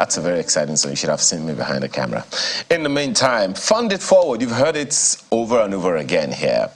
That's a very exciting song. You should have seen me behind the camera. In the meantime, Fund It Forward. You've heard it over and over again here.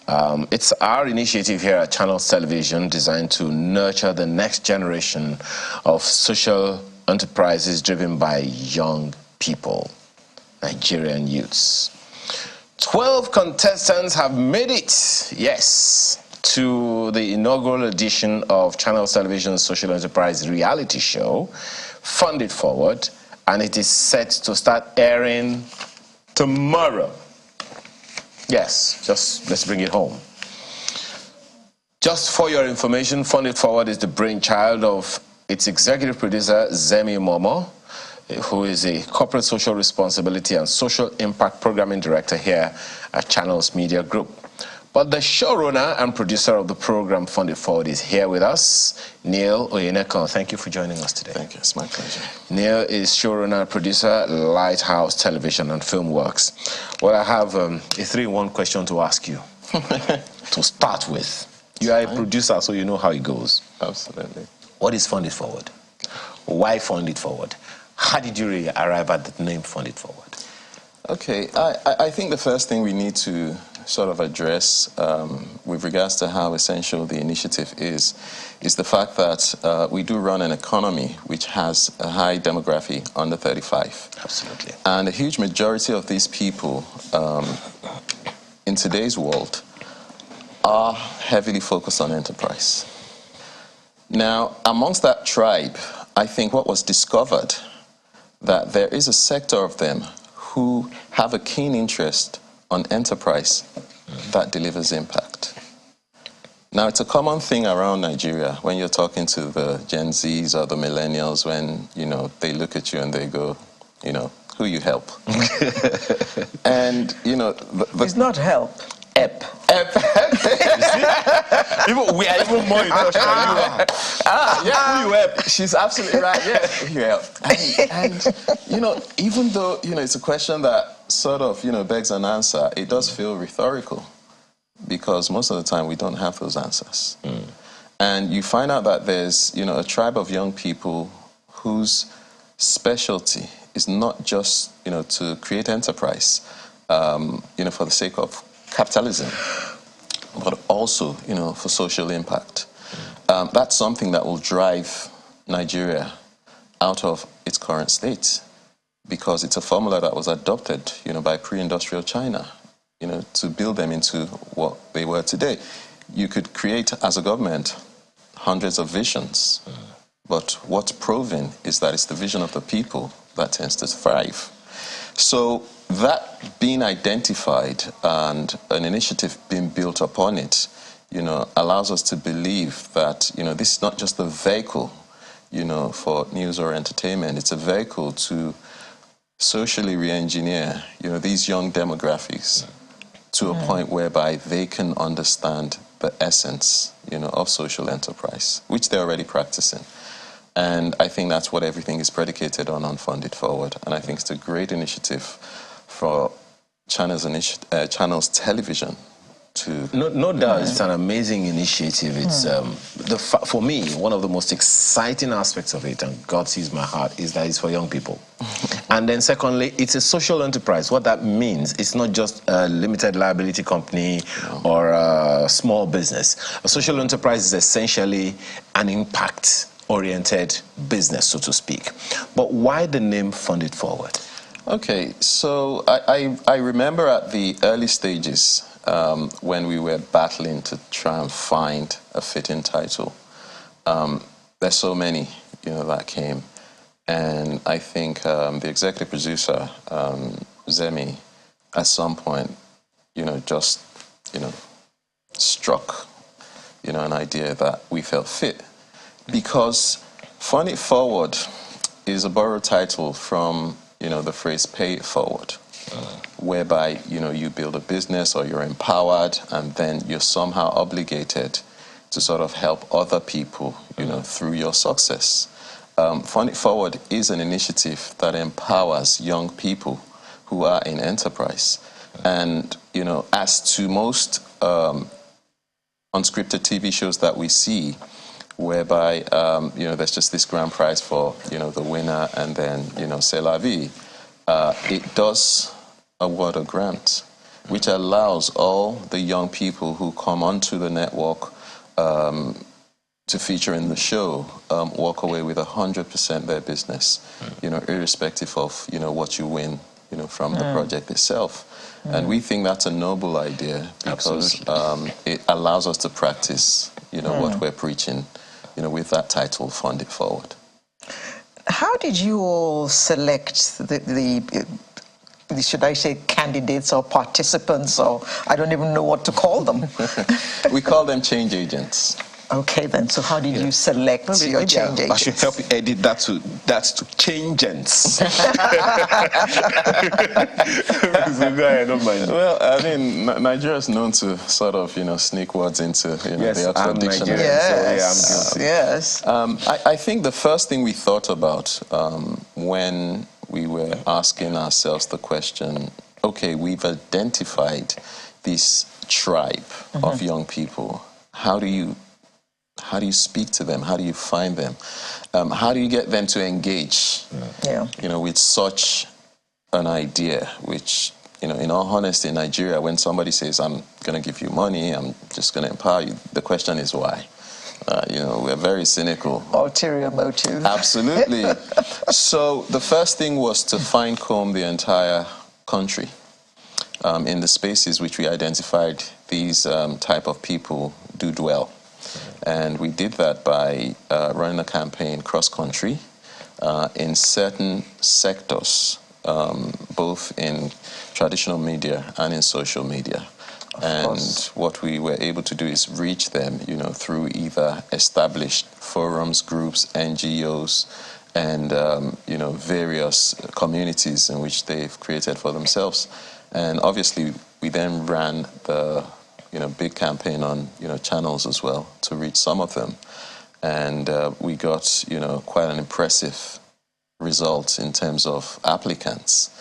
It's our initiative here at Channels Television designed to nurture the next generation of social enterprises driven by young people, Nigerian youths. 12 contestants have made it, yes, to the inaugural edition of Channels Television's social enterprise reality show, Fund It Forward, and it is set to start airing tomorrow. Yes, just let's bring it home. Just for your information, Fund It Forward is the brainchild of its executive producer, Zemi Momo, who is a corporate social responsibility and social impact programming director here at Channels Media Group. But the showrunner and producer of the program, Fund It Forward, is here with us, Neil Oyenekon. Thank you for joining us today. Thank you. It's my pleasure. Neil is showrunner, producer, Lighthouse Television and Film Works. Well, I have a 3-in-1 question to ask you to start with. You are a producer, so you know how it goes. Absolutely. What is Fund It Forward? Why Fund It Forward? How did you arrive at the name Fund It Forward? Okay, I think the first thing we need to sort of address with regards to how essential the initiative is the fact that we do run an economy which has a high demography under 35. Absolutely. And a huge majority of these people in today's world are heavily focused on enterprise. Now, amongst that tribe, I think what was discovered that there is a sector of them who have a keen interest on enterprise that delivers impact. Now, it's a common thing around Nigeria when you're talking to the Gen Zs or the millennials when, you know, they look at you and they go, you know, who you help? And, you know... It's not help. Ep. Even, we are even more in touch than you are. Yeah, who you help? She's absolutely right. Yeah, who you help? And you know, even though you know it's a question that sort of begs an answer, it does feel rhetorical because most of the time we don't have those answers. And you find out that there's a tribe of young people whose specialty is not just to create enterprise, for the sake of capitalism, but also, for social impact. That's something that will drive Nigeria out of its current state because it's a formula that was adopted, by pre-industrial China, to build them into what they were today. You could create, as a government, hundreds of visions, but what's proven is that it's the vision of the people that tends to thrive. So that being identified and an initiative being built upon it, allows us to believe that, this is not just a vehicle, for news or entertainment. It's a vehicle to socially re-engineer, these young demographics to a point whereby they can understand the essence, of social enterprise, which they're already practicing. And I think that's what everything is predicated on Fund It Forward. And I think it's a great initiative for Channels Television to... No doubt, it's an amazing initiative. It's, for me, one of the most exciting aspects of it, and God sees my heart, is that it's for young people. And then secondly, it's a social enterprise. What that means, it's not just a limited liability company or a small business. A social enterprise is essentially an impact-oriented business, so to speak. But why the name Fund It Forward? Okay, so I remember at the early stages when we were battling to try and find a fitting title. There's so many, that came. And I think the executive producer, Zemi, at some point, just, struck, an idea that we felt fit. Because Fund It Forward is a borrowed title from, the phrase pay it forward, whereby, you build a business or you're empowered and then you're somehow obligated to sort of help other people, through your success. Fund It Forward is an initiative that empowers young people who are in enterprise. And, as to most unscripted TV shows that we see, whereby, there's just this grand prize for, the winner, and then, c'est la vie. It does award a grant, which allows all the young people who come onto the network to feature in the show walk away with 100% their business, irrespective of, what you win, from the project itself. And we think that's a noble idea because it allows us to practice, what we're preaching, with that title, Fund It Forward. How did you all select the should I say candidates or participants, or I don't even know what to call them? We call them change agents. Okay, then. So how did you select your change agents? I should help you edit that to changeants. So go ahead, don't mind. Well, I mean, Nigeria is known to sort of, sneak words into the Oxford Dictionary. Yes, yes. I think the first thing we thought about when we were asking ourselves the question, okay, we've identified this tribe of young people. How do you speak to them? How do you find them? How do you get them to engage, with such an idea, which, in all honesty, in Nigeria, when somebody says, I'm going to give you money, I'm just going to empower you, the question is why? We're very cynical. Ulterior motive. Absolutely. So the first thing was to fine-comb the entire country in the spaces which we identified these type of people do dwell. And we did that by running a campaign cross-country in certain sectors, both in traditional media and in social media. And what we were able to do is reach them, through either established forums, groups, NGOs, and, various communities in which they've created for themselves. And obviously, we then ran the big campaign on, channels as well to reach some of them. And we got, quite an impressive result in terms of applicants.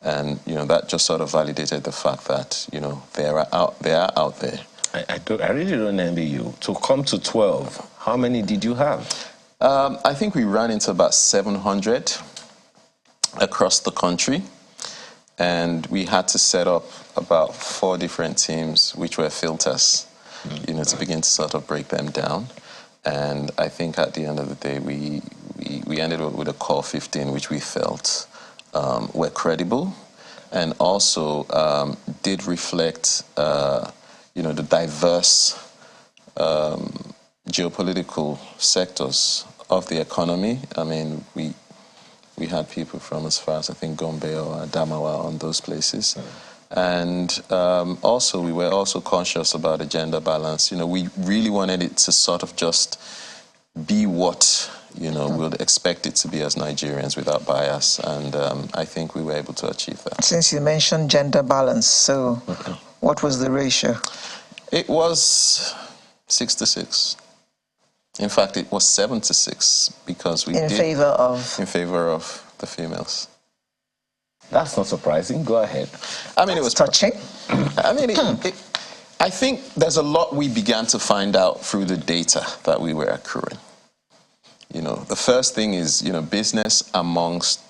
And, that just sort of validated the fact that, they are out there. I really don't envy you. To come to 12, how many did you have? I think we ran into about 700 across the country. And we had to set up about 4 different teams, which were filters, to begin to sort of break them down. And I think at the end of the day, we ended up with a core 15, which we felt were credible and also did reflect, the diverse geopolitical sectors of the economy. I mean, we had people from as far as, I think, Gombe or Adamawa on those places. And also, we were also conscious about the gender balance. We really wanted it to sort of just be what, we'd expect it to be as Nigerians without bias. And I think we were able to achieve that. Since you mentioned gender balance, so what was the ratio? It was 6-6. In fact, it was 7-6 because we in favor of the females. That's not surprising. Go ahead. I mean, it was touching. I mean, I think there's a lot we began to find out through the data that we were accruing. The first thing is, business amongst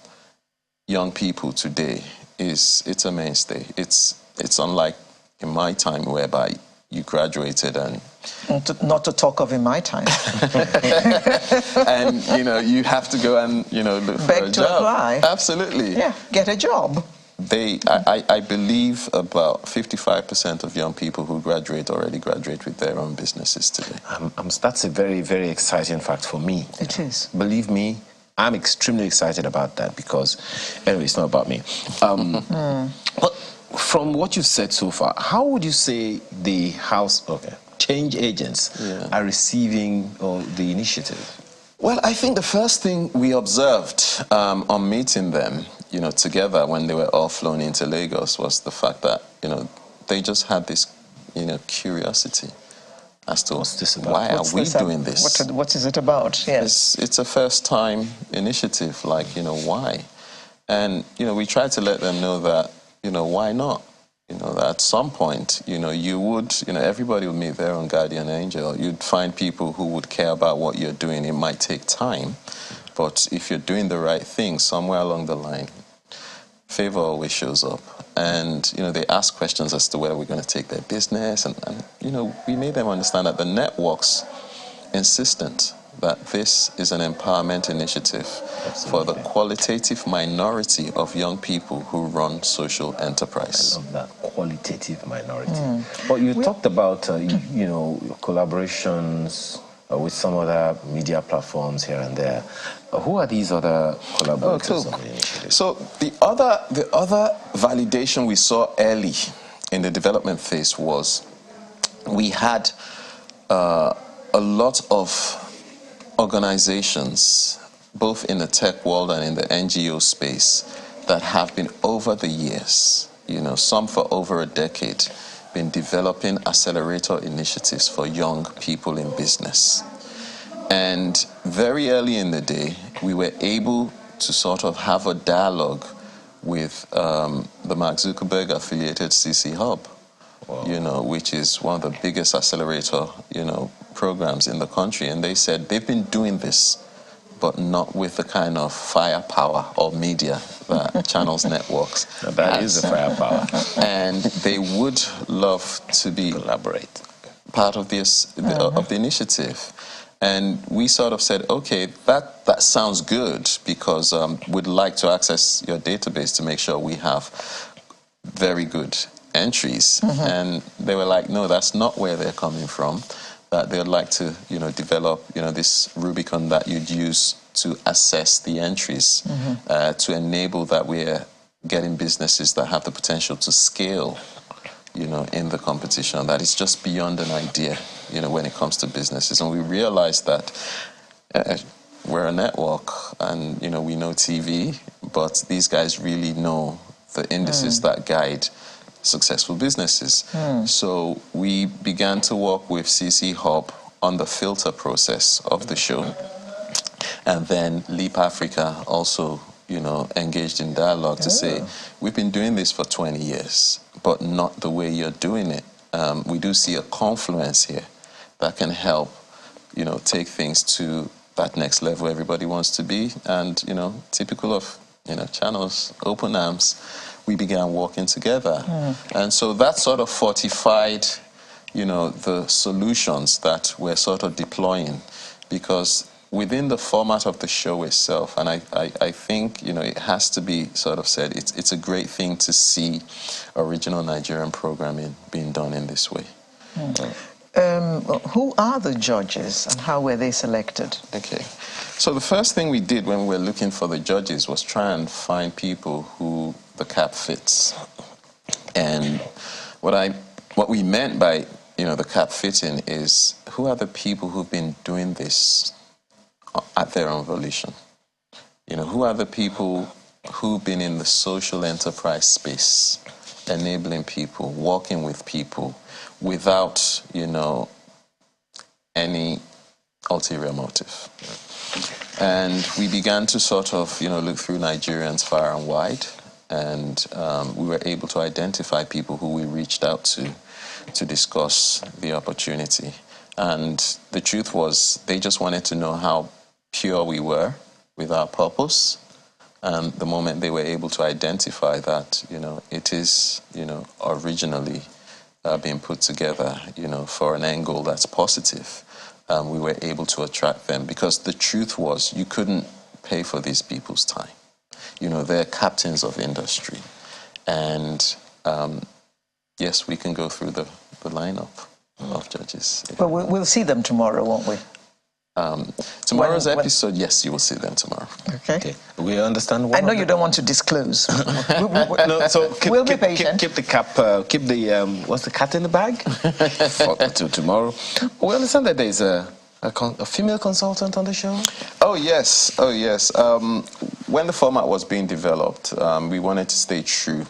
young people today it's a mainstay. It's unlike in my time whereby you graduated and not to talk of in my time. And you have to go and look for a job. Apply. Absolutely. Yeah, get a job. I believe about 55% of young people who already graduate with their own businesses today. That's a very, very exciting fact for me. It is. Believe me, I'm extremely excited about that because, anyway, it's not about me. But from what you've said so far, how would you say the change agents are receiving the initiative? Well, I think the first thing we observed on meeting them, together when they were all flown into Lagos was the fact that, they just had this, curiosity as to why are we doing this? What is it about? Yes. It's a first-time initiative, why? And, we tried to let them know that, why not? You know, at some point, you know, everybody would meet their own guardian angel. You'd find people who would care about what you're doing. It might take time, but if you're doing the right thing, somewhere along the line, favor always shows up. And, you know, they ask questions as to whether we're going to take their business. And, you know, we made them understand that the network's insistent that this is an empowerment initiative for the qualitative minority of young people who run social enterprise. I love that, qualitative minority. But you talked about, you know, collaborations with some other media platforms here and there. Who are these other collaborators on the initiative? So the other validation we saw early in the development phase was we had a lot of organizations, both in the tech world and in the NGO space, that have been over the years, you know, some for over a decade, been developing accelerator initiatives for young people in business. And very early in the day, we were able to sort of have a dialogue with the Mark Zuckerberg affiliated CC Hub, you know, which is one of the biggest accelerator, you know, programs in the country. And they said they've been doing this, but not with the kind of firepower or media that Channels Networks. That is the firepower. And they would love to be part of this of the initiative. And we sort of said, okay, that sounds good, because we'd like to access your database to make sure we have very good entries. And they were like, no, that's not where they're coming from. That they'd like to, you know, develop, you know, this Rubicon that you'd use to assess the entries, to enable that we're getting businesses that have the potential to scale, you know, in the competition. That is just beyond an idea, you know, when it comes to businesses. And we realized that we're a network, and, you know, we know TV, but these guys really know the indices that guide successful businesses. So we began to work with CC Hub on the filter process of the show. And then Leap Africa also, you know, engaged in dialogue to say, we've been doing this for 20 years, but not the way you're doing it. We do see a confluence here that can help, you know, take things to that next level everybody wants to be. And, you know, typical of, you know, Channels, open arms, we began working together. And so that sort of fortified, you know, the solutions that we're sort of deploying, because within the format of the show itself, and I think, you know, it has to be sort of said, it's a great thing to see original Nigerian programming being done in this way. Who are the judges and how were they selected? Okay. So the first thing we did when we were looking for the judges was try and find people who the cap fits. And what we meant by, you know, the cap fitting is, who are the people who've been doing this at their own volition? You know, who are the people who've been in the social enterprise space, enabling people, working with people without, you know, any ulterior motive. And we began to sort of, you know, look through Nigerians far and wide, and we were able to identify people who we reached out to discuss the opportunity. And the truth was, they just wanted to know how pure we were with our purpose. And the moment they were able to identify that, you know, it is, you know, originally being put together, you know, for an angle that's positive, we were able to attract them, because the truth was, you couldn't pay for these people's time. You know, they're captains of industry. And yes, we can go through the lineup of judges. But we'll see them tomorrow, won't we? Tomorrow's episode, yes, you will see them tomorrow. Okay. We understand. I know you don't want to disclose. No, so we'll be patient. Keep the cap. Keep the what's the cat in the bag to tomorrow. We understand that there is a female consultant on the show. Oh yes. When the format was being developed, we wanted to stay true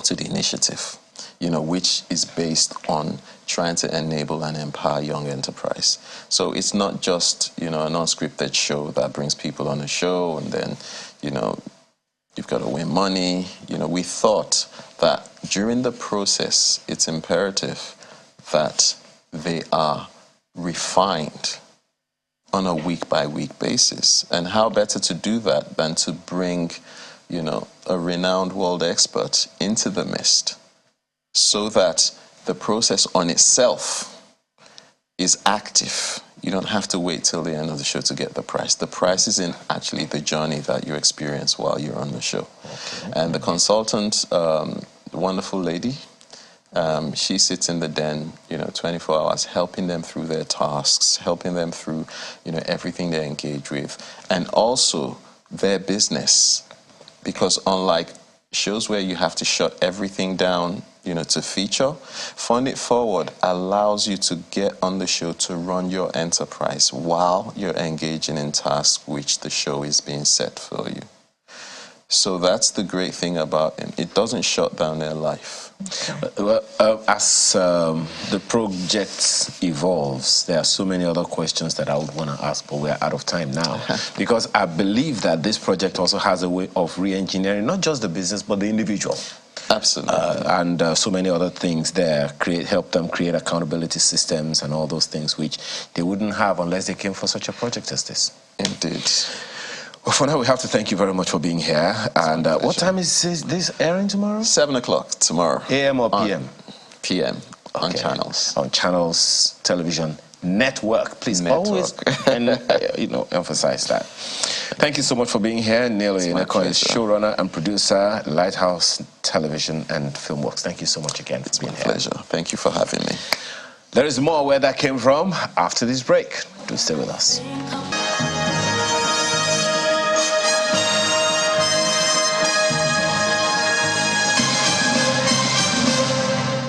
to the initiative, you know, which is based on trying to enable and empower young enterprise. So it's not just, you know, an unscripted show that brings people on a show and then, you know, you've got to win money. You know, we thought that during the process, it's imperative that they are refined on a week-by-week basis. And how better to do that than to bring, you know, a renowned world expert into the midst so that the process on itself is active. You don't have to wait till the end of the show to get the prize. The prize is in actually the journey that you experience while you're on the show. Okay. And the consultant, wonderful lady, she sits in the den, you know, 24 hours, helping them through their tasks, helping them through, you know, everything they engage with, and also their business. Because unlike shows where you have to shut everything down, you know, to feature, Fund It Forward allows you to get on the show to run your enterprise while you're engaging in tasks which the show is being set for you. So that's the great thing about it. It doesn't shut down their life. Well, as the project evolves, there are so many other questions that I would want to ask, but we're out of time now. Because I believe that this project also has a way of re-engineering not just the business, but the individual. Absolutely. And so many other things there, help them create accountability systems and all those things which they wouldn't have unless they came for such a project as this. Indeed. Well, for now, we have to thank you very much for being here. And what time is this airing tomorrow? 7 o'clock tomorrow. AM or PM? PM on Okay. Channels. On Channels Television Network. Please always emphasize that. Thank you so much for being here. Neil Ineko is showrunner and producer, Lighthouse Television and Filmworks. Thank you so much again for being here. Pleasure. Thank you for having me. There is more where that came from after this break. Do stay with us.